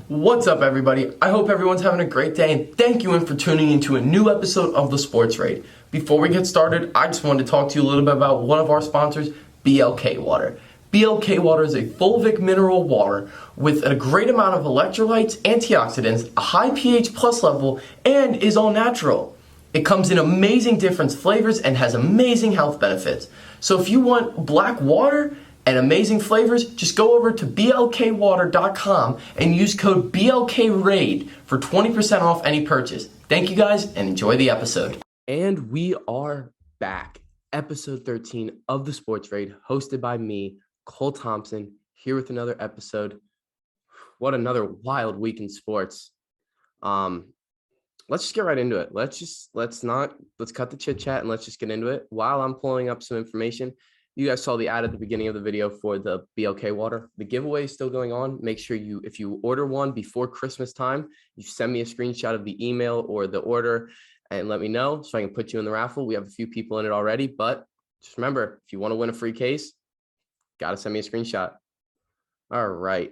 What's up, everybody? I hope everyone's having a great day, and thank you for tuning into a new episode of the Sports Raid. Before we get started, I just wanted to talk to you a little bit about one of our sponsors, BLK Water. BLK Water is a fulvic mineral water with a great amount of electrolytes, antioxidants, a high pH plus level, and is all natural. It comes in amazing different flavors and has amazing health benefits. So if you want black water and amazing flavors, just go over to blkwater.com and use code BLKRAID for 20% off any purchase. Thank you guys and enjoy the episode. And we are back. Episode 13 of the Sports Raid, hosted by me, Cole Thompson, here with another episode. What another wild week in sports. Let's just get right into it. Let's cut the chit chat and let's just get into it. While I'm pulling up some information, you guys saw the ad at the beginning of the video for the BLK water. The giveaway is still going on. Make sure if you order one before Christmas time, you send me a screenshot of the email or the order and let me know so I can put you in the raffle. We have a few people in it already, but just remember, if you want to win a free case, got to send me a screenshot. All right.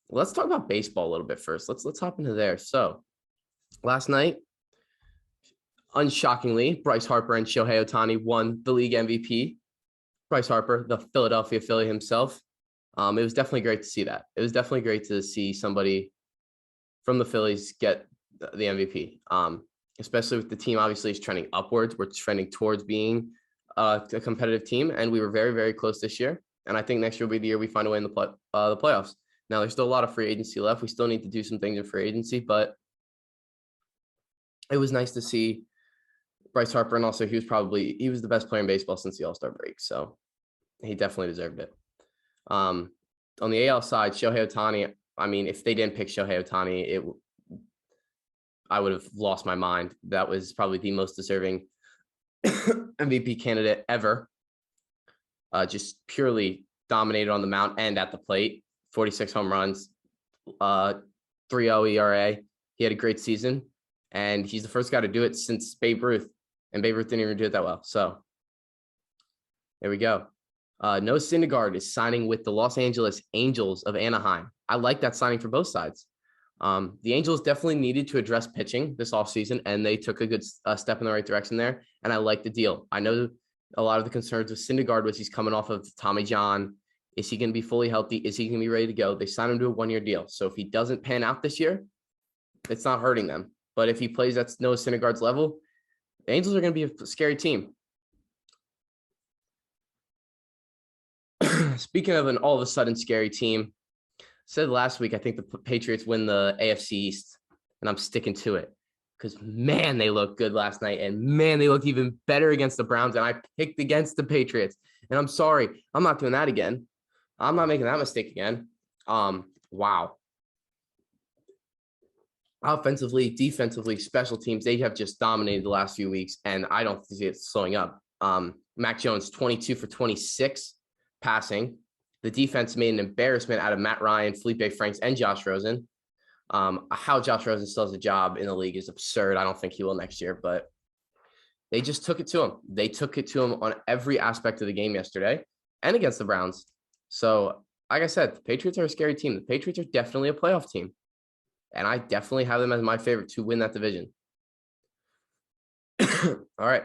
Let's talk about baseball a little bit first. Let's hop into there. So last night, unshockingly, Bryce Harper and Shohei Ohtani won the league MVP. Bryce Harper, the Philadelphia Philly himself. It was definitely great to see that. It was definitely great to see somebody from the Phillies get the MVP, especially with the team obviously is trending upwards. We're trending towards being a competitive team, and we were very, very close this year. And I think next year will be the year we find a way in the playoffs. Now, there's still a lot of free agency left. We still need to do some things in free agency, but it was nice to see Bryce Harper, and also he was the best player in baseball since the All-Star break, so he definitely deserved it. On the AL side, Shohei Ohtani, I mean, if they didn't pick Shohei Ohtani, I would have lost my mind. That was probably the most deserving MVP candidate ever. Just purely dominated on the mound and at the plate. 46 home runs, 3.0 ERA. He had a great season, and he's the first guy to do it since Babe Ruth. And Babe Ruth didn't even do it that well. So there we go. Noah Syndergaard is signing with the Los Angeles Angels of Anaheim. I like that signing for both sides. The Angels definitely needed to address pitching this offseason, and they took a good step in the right direction there. And I like the deal. I know a lot of the concerns with Syndergaard was he's coming off of Tommy John. Is he going to be fully healthy? Is he going to be ready to go? They signed him to a one-year deal. So if he doesn't pan out this year, it's not hurting them. But if he plays at Noah Syndergaard's level, the Angels are going to be a scary team. Speaking of an all of a sudden scary team, I said last week I think the Patriots win the AFC East, and I'm sticking to it because, man, they looked good last night, and, man, they looked even better against the Browns, and I picked against the Patriots. And I'm sorry. I'm not doing that again. I'm not making that mistake again. Wow. Offensively, defensively, special teams, they have just dominated the last few weeks, and I don't see it slowing up. Mac Jones, 22 for 26 passing. The defense made an embarrassment out of Matt Ryan, Felipe Franks, and Josh Rosen. How Josh Rosen still has a job in the league is absurd. I don't think he will next year, but they just took it to him. They took it to him on every aspect of the game yesterday and against the Browns. So, like I said, the Patriots are a scary team. The Patriots are definitely a playoff team. And I definitely have them as my favorite to win that division. All right.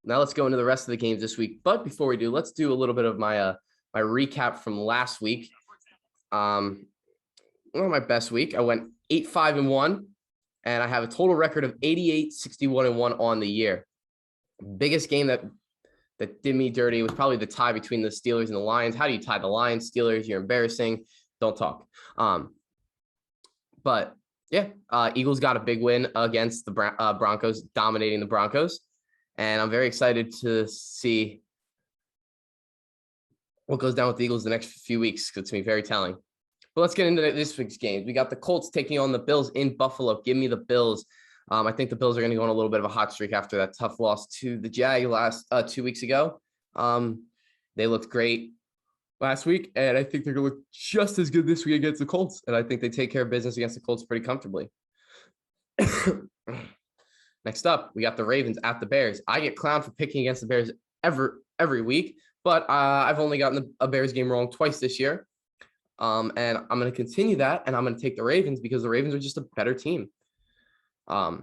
Now let's go into the rest of the games this week. But before we do, let's do a little bit of my recap from last week. Not my best week. I went 8-5-1, and I have a total record of 88-61-1 on the year. Biggest game that did me dirty was probably the tie between the Steelers and the Lions. How do you tie the Lions? Steelers, you're embarrassing. Don't talk. But yeah, Eagles got a big win against the Broncos, dominating the Broncos. And I'm very excited to see what goes down with the Eagles the next few weeks. It's going to be very telling. But let's get into this week's games. We got the Colts taking on the Bills in Buffalo. Give me the Bills. I think the Bills are going to go on a little bit of a hot streak after that tough loss to the Jag last 2 weeks ago. They looked great last week, and I think they're going to look just as good this week against the Colts. And I think they take care of business against the Colts pretty comfortably. Next up, we got the Ravens at the Bears. I get clowned for picking against the Bears every week, but I've only gotten a Bears game wrong twice this year. And I'm going to continue that, and I'm going to take the Ravens because the Ravens are just a better team. The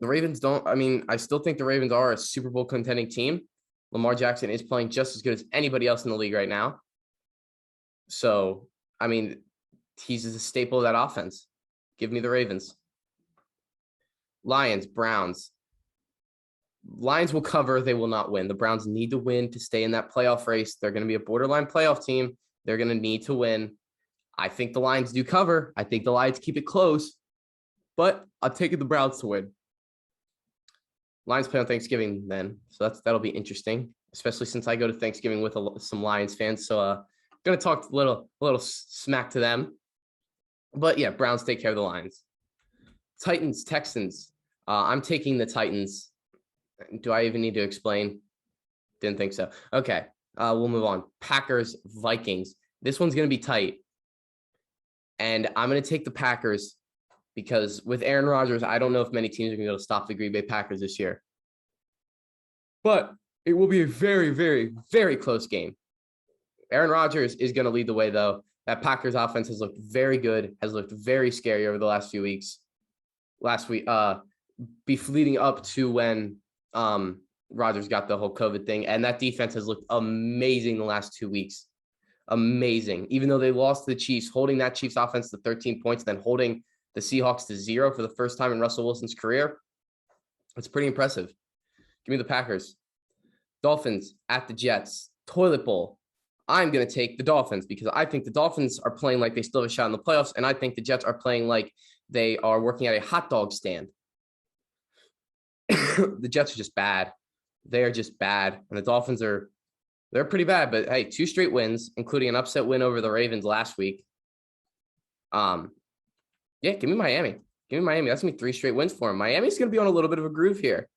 Ravens I still think the Ravens are a Super Bowl contending team. Lamar Jackson is playing just as good as anybody else in the league right now. So, he's a staple of that offense. Give me the Ravens. Lions, Browns. Lions will cover. They will not win. The Browns need to win to stay in that playoff race. They're going to be a borderline playoff team. They're going to need to win. I think the Lions do cover. I think the Lions keep it close, but I'm taking the Browns to win. Lions play on Thanksgiving then, so that'll be interesting, especially since I go to Thanksgiving with some Lions fans. So going to talk a little smack to them. But yeah, Browns take care of the Lions. Titans, Texans. I'm taking the Titans. Do I even need to explain? Didn't think so. Okay, we'll move on. Packers, Vikings. This one's going to be tight. And I'm going to take the Packers because with Aaron Rodgers, I don't know if many teams are going to be able to stop the Green Bay Packers this year. But it will be a very, very, very close game. Aaron Rodgers is going to lead the way, though. That Packers offense has looked very good, has looked very scary over the last few weeks. Leading up to when Rodgers got the whole COVID thing. And that defense has looked amazing the last 2 weeks. Amazing. Even though they lost to the Chiefs, holding that Chiefs offense to 13 points, then holding the Seahawks to 0 for the first time in Russell Wilson's career. It's pretty impressive. Give me the Packers. Dolphins at the Jets. Toilet bowl. I'm going to take the Dolphins because I think the Dolphins are playing like they still have a shot in the playoffs, and I think the Jets are playing like they are working at a hot dog stand. The Jets are just bad. They are just bad, and the Dolphins they're pretty bad. But hey, 2 straight wins, including an upset win over the Ravens last week. Yeah, give me Miami. Give me Miami. That's going to be 3 straight wins for them. Miami's going to be on a little bit of a groove here.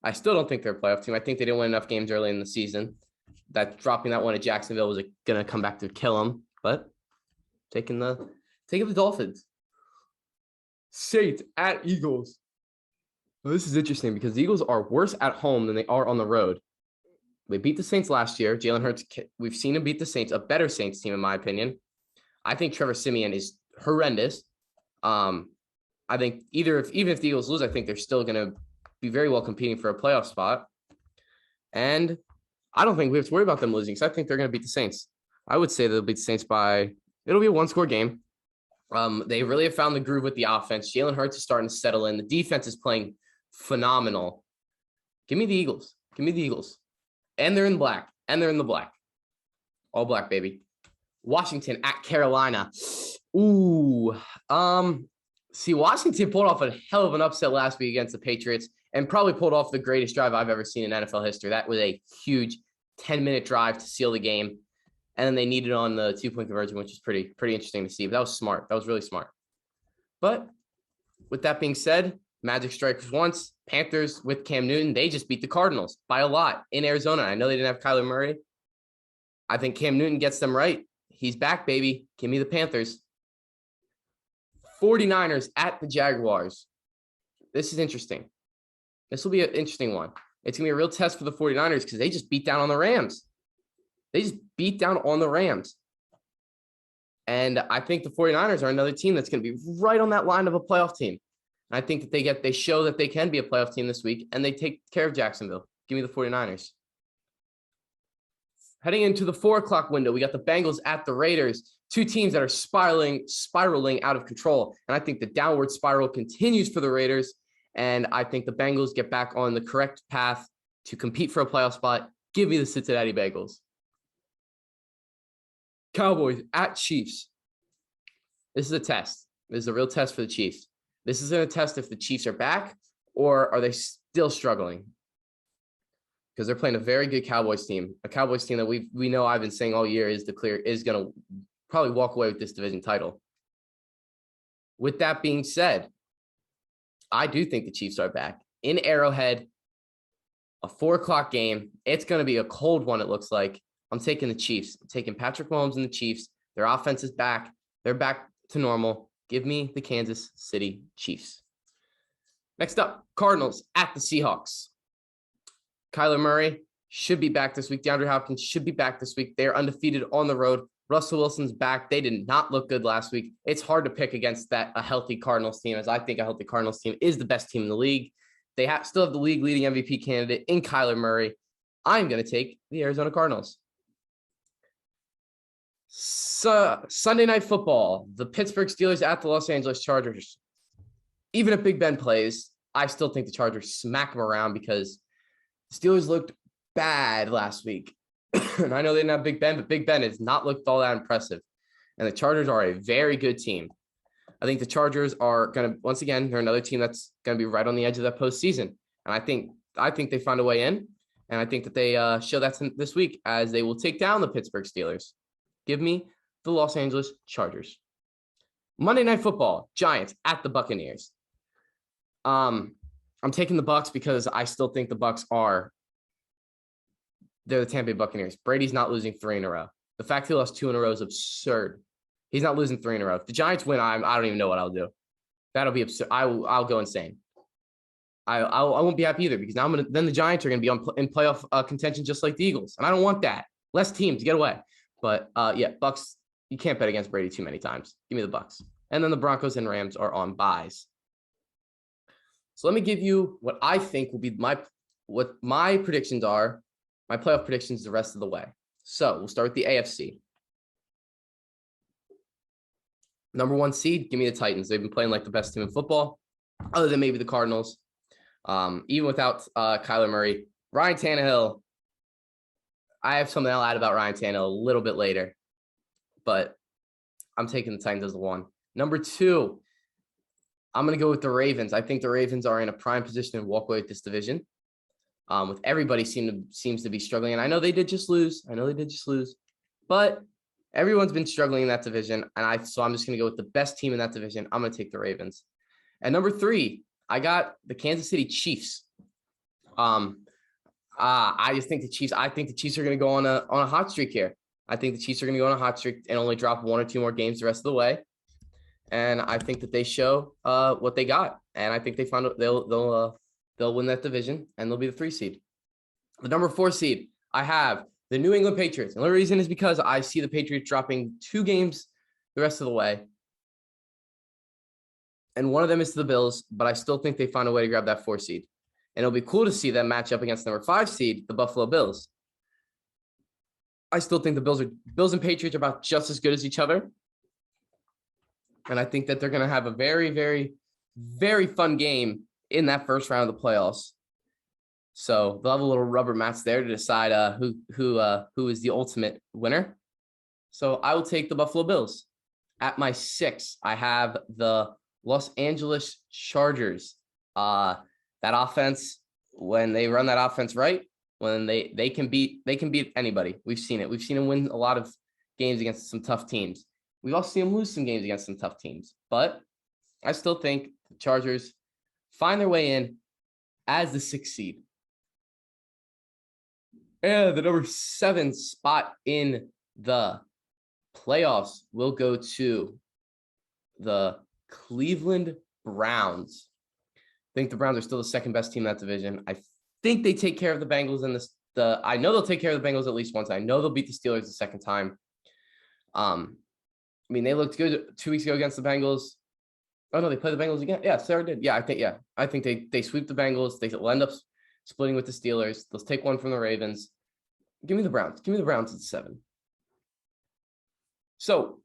I still don't think they're a playoff team. I think they didn't win enough games early in the season. That dropping that one at Jacksonville was going to come back to kill them. But taking the Dolphins. Saints at Eagles. Well, this is interesting because the Eagles are worse at home than they are on the road. They beat the Saints last year. Jalen Hurts, we've seen him beat the Saints, a better Saints team in my opinion. I think Trevor Siemian is horrendous. I think even if the Eagles lose, I think they're still going to be very well competing for a playoff spot. And I don't think we have to worry about them losing because I think they're going to beat the Saints. I would say they'll beat the Saints it'll be a 1-score game. They really have found the groove with the offense. Jalen Hurts is starting to settle in. The defense is playing phenomenal. Give me the Eagles. Give me the Eagles. And they're in black. All black, baby. Washington at Carolina. Ooh. See, Washington pulled off a hell of an upset last week against the Patriots and probably pulled off the greatest drive I've ever seen in NFL history. That was a huge 10-minute drive to seal the game. And then they needed on the 2-point conversion, which is pretty interesting to see. But that was smart. That was really smart. But with that being said, Magic strikers once. Panthers with Cam Newton, they just beat the Cardinals by a lot in Arizona. I know they didn't have Kyler Murray. I think Cam Newton gets them right. He's back, baby. Give me the Panthers. 49ers at the Jaguars. This is interesting. This will be an interesting one. It's going to be a real test for the 49ers because they just beat down on the Rams. And I think the 49ers are another team that's going to be right on that line of a playoff team. And I think that they show that they can be a playoff team this week, and they take care of Jacksonville. Give me the 49ers. Heading into the 4:00 window, we got the Bengals at the Raiders, 2 teams that are spiraling out of control. And I think the downward spiral continues for the Raiders. And I think the Bengals get back on the correct path to compete for a playoff spot. Give me the Cincinnati Bengals. Cowboys at Chiefs. This is a test. This is a real test for the Chiefs. This is a test if the Chiefs are back or are they still struggling? Because they're playing a very good Cowboys team, a Cowboys team that we know I've been saying all year is going to probably walk away with this division title. With that being said, I do think the Chiefs are back in Arrowhead, a 4:00 game. It's going to be a cold one. It looks like. I'm taking the Chiefs. I'm taking Patrick Mahomes and the Chiefs. Their offense is back. They're back to normal. Give me the Kansas City Chiefs. Next up, Cardinals at the Seahawks. Kyler Murray should be back this week. DeAndre Hopkins should be back this week. They're undefeated on the road Russell Wilson's back. They did not look good last week. It's hard to pick against a healthy Cardinals team, as I think a healthy Cardinals team is the best team in the league. They still have the league leading MVP candidate in Kyler Murray. I'm going to take the Arizona Cardinals. So, Sunday Night Football, the Pittsburgh Steelers at the Los Angeles Chargers. Even if Big Ben plays, I still think the Chargers smack them around because the Steelers looked bad last week. And I know they didn't have Big Ben, but Big Ben has not looked all that impressive. And the Chargers are a very good team. I think the Chargers are going to, once again, they're another team that's going to be right on the edge of that postseason. And I think they find a way in. And I think that they show that this week as they will take down the Pittsburgh Steelers. Give me the Los Angeles Chargers. Monday Night Football, Giants at the Buccaneers. I'm taking the Bucs because I still think the Bucs they're the Tampa Bay Buccaneers. Brady's not losing 3 in a row. The fact he lost 2 in a row is absurd. He's not losing 3 in a row. If the Giants win, I don't even know what I'll do. That'll be absurd. I'll go insane. I won't be happy either because now then the Giants are going to be in playoff contention just like the Eagles, and I don't want that. Less teams, get away. But yeah, Bucs. You can't bet against Brady too many times. Give me the Bucs. And then the Broncos and Rams are on buys. So let me give you what I think will be what my predictions are, my playoff predictions the rest of the way. So we'll start with the AFC. Number 1 seed, give me the Titans. They've been playing like the best team in football, other than maybe the Cardinals. Even without Kyler Murray. Ryan Tannehill, I have something I'll add about Ryan Tannehill a little bit later, but I'm taking the Titans as the 1. Number 2, I'm going to go with the Ravens. I think the Ravens are in a prime position to walk away with this division. With everybody seems to be struggling. And I know they did just lose. But everyone's been struggling in that division. So I'm just going to go with the best team in that division. I'm going to take the Ravens. And number 3, I got the Kansas City Chiefs. I think the Chiefs are going to go on a hot streak here. I think the Chiefs are going to go on a hot streak and only drop 1 or 2 more games the rest of the way. And I think that they show what they got. And I think they'll win that division and they'll be the 3 seed. The number 4 seed, I have the New England Patriots. And the reason is because I see the Patriots dropping 2 games the rest of the way. And one of them is to the Bills, but I still think they find a way to grab that 4 seed. And it'll be cool to see them match up against number 5 seed, the Buffalo Bills. I still think the Bills and Patriots are about just as good as each other. And I think that they're going to have a very, very, very fun game in that first round of the playoffs. So they'll have a little rubber match there to decide who is the ultimate winner. So I will take the Buffalo Bills. At my 6, I have the Los Angeles Chargers. That offense, when they run that offense right, when they can beat anybody. We've seen it. We've seen them win a lot of games against some tough teams. We've also seen them lose some games against some tough teams. But I still think the Chargers find their way in as the 6th seed. And the number 7 spot in the playoffs will go to the Cleveland Browns. I think the Browns are still the 2nd best team in that division. I think they take care of the Bengals in I know they'll take care of the Bengals at least once. I know they'll beat the Steelers the 2nd time. I mean, they looked good 2 weeks ago against the Bengals. Oh no, they played the Bengals again. Yeah, Sarah did. Yeah, I think they sweep the Bengals. They'll end up splitting with the Steelers. They'll take 1 from the Ravens. Give me the Browns. Give me the Browns at 7. So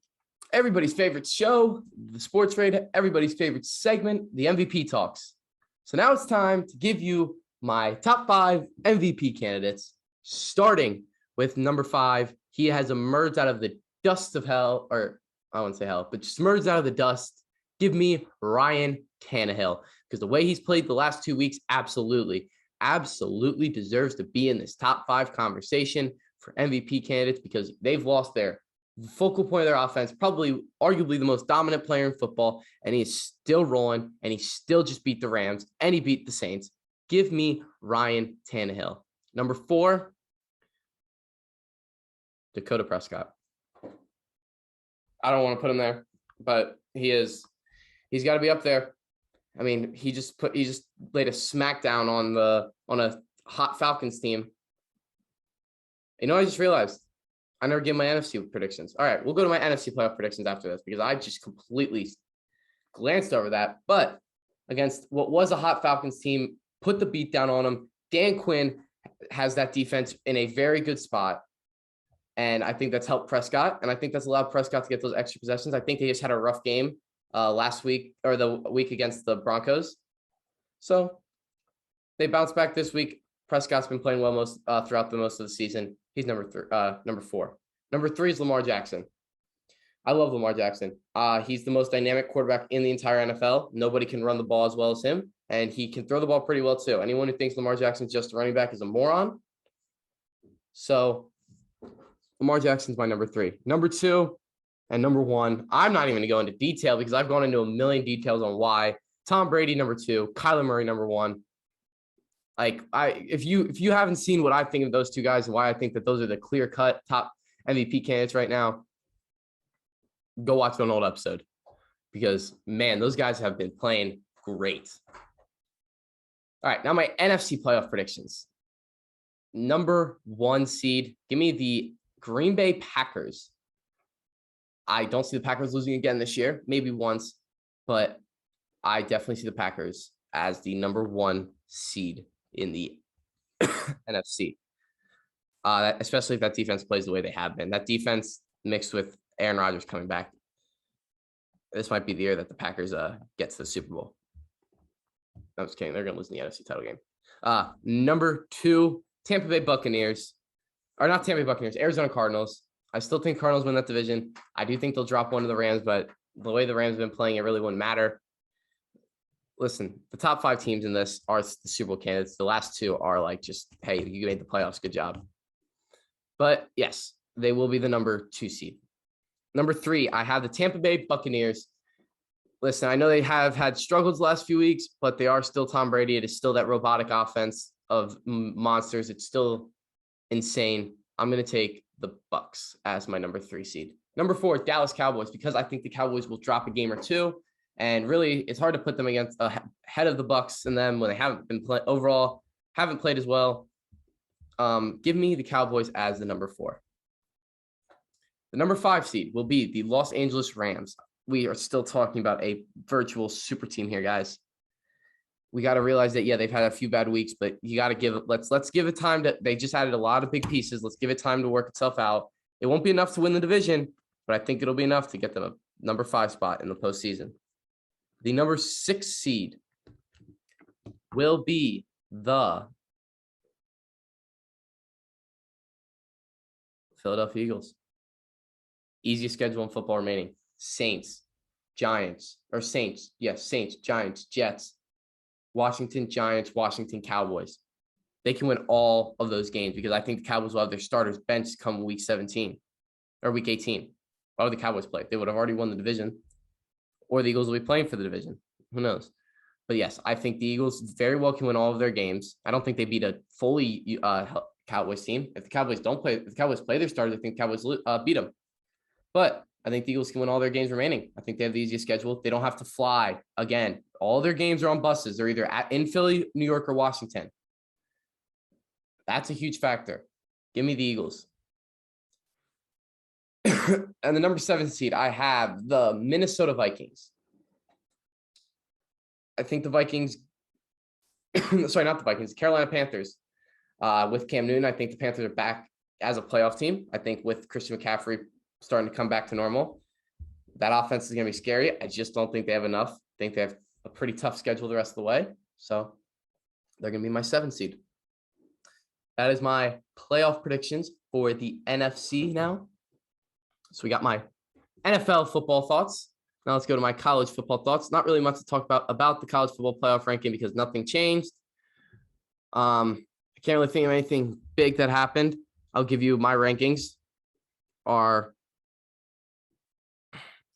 everybody's favorite show, the Sports Raid, everybody's favorite segment, the MVP talks. So now it's time to give you my top 5 MVP candidates, starting with number 5. He has emerged out of the dust of hell, or I wouldn't say hell, but just emerged out of the dust. Give me Ryan Tannehill, because the way he's played the last 2 weeks, absolutely deserves to be in this top 5 conversation for MVP candidates, because they've lost their focal point of their offense, probably arguably the most dominant player in football, and he is still rolling, and he still just beat the Rams, and he beat the Saints. Give me Ryan Tannehill. Number 4, Dakota Prescott. I don't want to put him there, but he's got to be up there. I mean, he just laid a smackdown on a hot Falcons team. You know, I just realized I never gave my NFC predictions. All right, we'll go to my NFC playoff predictions after this because I just completely glanced over that. But against what was a hot Falcons team, put the beat down on them. Dan Quinn has that defense in a very good spot. And I think that's helped Prescott. And I think that's allowed Prescott to get those extra possessions. I think they just had a rough game last week or the week against the Broncos. So they bounced back this week. Prescott's been playing well most throughout the most of the season. He's number 4. Number 3 is Lamar Jackson. I love Lamar Jackson. He's the most dynamic quarterback in the entire NFL. Nobody can run the ball as well as him, and he can throw the ball pretty well too. Anyone who thinks Lamar Jackson's just a running back is a moron. So Lamar Jackson's my number 3. Number 2 and number 1, I'm not even going to go into detail because I've gone into a million details on why. Tom Brady, number 2, Kyler Murray, number 1. Like if you haven't seen what I think of those two guys and why I think that those are the clear-cut top MVP candidates right now, go watch an old episode because, man, those guys have been playing great. All right, now my NFC playoff predictions. Number 1 seed, give me the Green Bay Packers. I don't see the Packers losing again this year, maybe once, but I definitely see the Packers as the number 1 seed in the NFC, especially if that defense plays the way they have been. That defense mixed with Aaron Rodgers coming back, this might be the year that the Packers get to the Super Bowl. I'm just kidding. They're going to lose in the NFC title game. Number 2, Tampa Bay Buccaneers. Or not Tampa Bay Buccaneers, Arizona Cardinals. I still think Cardinals win that division. I do think they'll drop one to the Rams, but the way the Rams have been playing, it really wouldn't matter. Listen, the top 5 teams in this are the Super Bowl candidates. The last 2 are like just, hey, you made the playoffs. Good job. But yes, they will be the number 2 seed. Number 3, I have the Tampa Bay Buccaneers. Listen, I know they have had struggles the last few weeks, but they are still Tom Brady. It is still that robotic offense of monsters. It's still insane. I'm going to take the Bucs as my number 3 seed. Number 4, Dallas Cowboys, because I think the Cowboys will drop a game or 2. And really, it's hard to put them against ahead of the Bucs and them when they haven't been overall haven't played as well. Give me the Cowboys as the number 4. The number 5 seed will be the Los Angeles Rams. We are still talking about a virtual super team here, guys. We got to realize that, yeah, they've had a few bad weeks, but you got to give it. Let's give it time to. They just added a lot of big pieces. Let's give it time to work itself out. It won't be enough to win the division, but I think it'll be enough to get them a number 5 spot in the postseason. The number 6 seed will be the Philadelphia Eagles. Easiest schedule in football remaining. Saints, Giants, Giants, Jets, Washington, Giants, Washington, Cowboys. They can win all of those games because I think the Cowboys will have their starters benched come week 17 or week 18. Why would the Cowboys play? They would have already won the division, or the Eagles will be playing for the division. Who knows? But yes, I think the Eagles very well can win all of their games. I don't think they beat a fully Cowboys team. If the Cowboys play their starters, I think the Cowboys beat them. But I think the Eagles can win all their games remaining. I think they have the easiest schedule. They don't have to fly. Again, all their games are on buses. They're either in Philly, New York, or Washington. That's a huge factor. Give me the Eagles. And the number 7 seed, I have the Minnesota Vikings. I think the Vikings, sorry, not the Vikings, the Carolina Panthers with Cam Newton. I think the Panthers are back as a playoff team. I think with Christian McCaffrey starting to come back to normal, that offense is going to be scary. I just don't think they have enough. I think they have a pretty tough schedule the rest of the way. So they're going to be my 7 seed. That is my playoff predictions for the NFC now. So we got my NFL football thoughts. Now let's go to my college football thoughts. Not really much to talk about the college football playoff ranking because nothing changed. I can't really think of anything big that happened. I'll give you my rankings are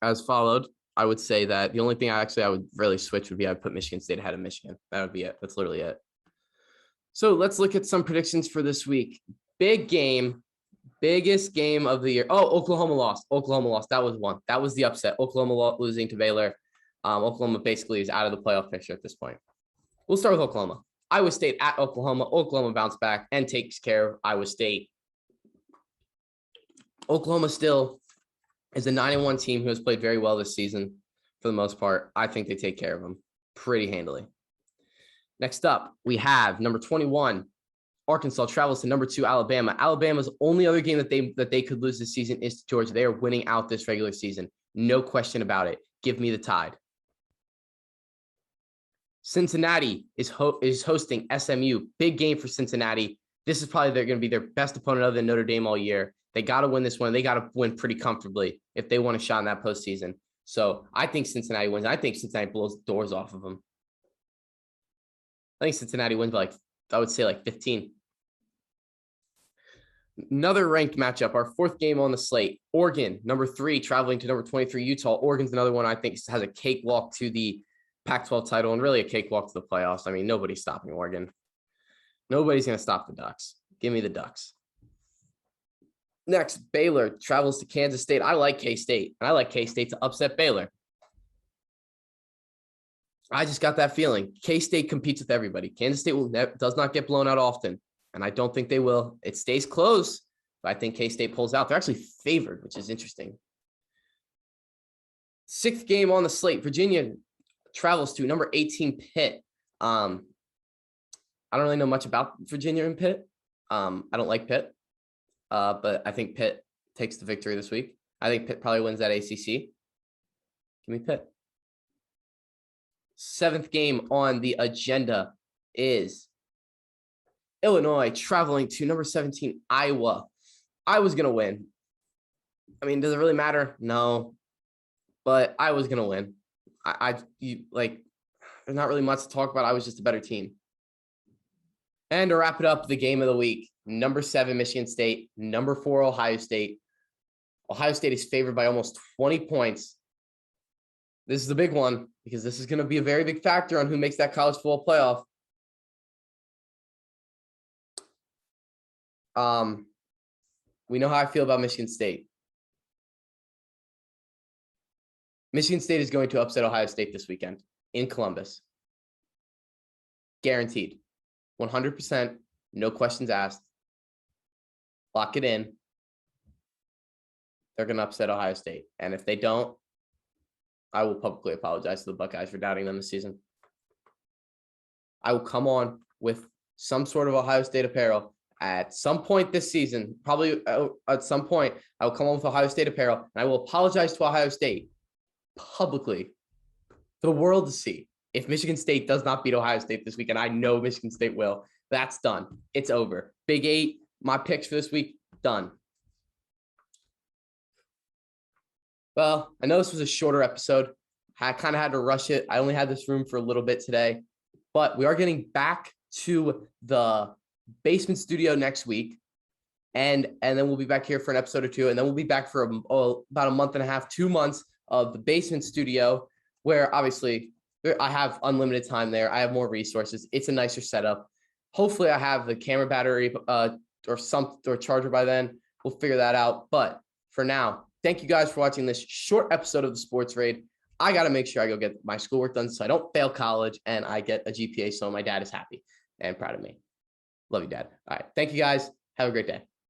as followed. I would say that the only thing I would really switch would be I would put Michigan State ahead of Michigan. That would be it. That's literally it. So let's look at some predictions for this week. Big game. Biggest game of the year. Oh, Oklahoma lost. That was one. That was the upset. Oklahoma losing to Baylor. Oklahoma basically is out of the playoff picture at this point. We'll start with Oklahoma. Iowa State at Oklahoma. Oklahoma bounced back and takes care of Iowa State. Oklahoma still is a 9-1 team who has played very well this season for the most part. I think they take care of them pretty handily. Next up, we have number 21, Arkansas travels to number 2, Alabama. Alabama's only other game that they could lose this season is to Georgia. They are winning out this regular season. No question about it. Give me the Tide. Cincinnati is hosting SMU. Big game for Cincinnati. This is probably they're going to be their best opponent other than Notre Dame all year. They got to win this one. They got to win pretty comfortably if they want a shot in that postseason. So I think Cincinnati wins. I think Cincinnati blows the doors off of them. I think Cincinnati wins by I would say 15. Another ranked matchup, our 4th game on the slate. Oregon, number 3, traveling to number 23, Utah. Oregon's another one I think has a cakewalk to the Pac-12 title and really a cakewalk to the playoffs. I mean, nobody's stopping Oregon. Nobody's going to stop the Ducks. Give me the Ducks. Next, Baylor travels to Kansas State. I like K-State, and I like K-State to upset Baylor. I just got that feeling. K-State competes with everybody. Kansas State does not get blown out often, and I don't think they will. It stays close, but I think K-State pulls out. They're actually favored, which is interesting. 6th game on the slate, Virginia travels to number 18, Pitt. I don't really know much about Virginia and Pitt. I don't like Pitt, but I think Pitt takes the victory this week. I think Pitt probably wins that ACC. Give me Pitt. 7th game on the agenda is Illinois traveling to number 17, Iowa. Iowa's going to win. I mean, does it really matter? No, but Iowa's going to win. There's not really much to talk about. I was just a better team. And to wrap it up, the game of the week, number 7, Michigan State, number 4, Ohio State. Ohio State is favored by almost 20 points. This is the big one because this is going to be a very big factor on who makes that college football playoff. We know how I feel about Michigan State. Michigan State is going to upset Ohio State this weekend in Columbus. Guaranteed. 100%. No questions asked. Lock it in. They're going to upset Ohio State. And if they don't, I will publicly apologize to the Buckeyes for doubting them this season. I will come on with some sort of Ohio State apparel at some point this season. Probably at some point, I will come on with Ohio State apparel, and I will apologize to Ohio State publicly for the world to see. If Michigan State does not beat Ohio State this weekend, I know Michigan State will. That's done. It's over. Big 8, my picks for this week, done. Well, I know this was a shorter episode. I kind of had to rush it. I only had this room for a little bit today, but we are getting back to the basement studio next week. And then we'll be back here for an episode or 2. And then we'll be back for about a month and a half, 2 months of the basement studio, where obviously I have unlimited time there. I have more resources. It's a nicer setup. Hopefully I have the camera battery or charger by then. We'll figure that out. But for now, thank you guys for watching this short episode of the Sports Raid. I got to make sure I go get my schoolwork done so I don't fail college and I get a GPA so my dad is happy and proud of me. Love you, Dad. All right. Thank you guys. Have a great day.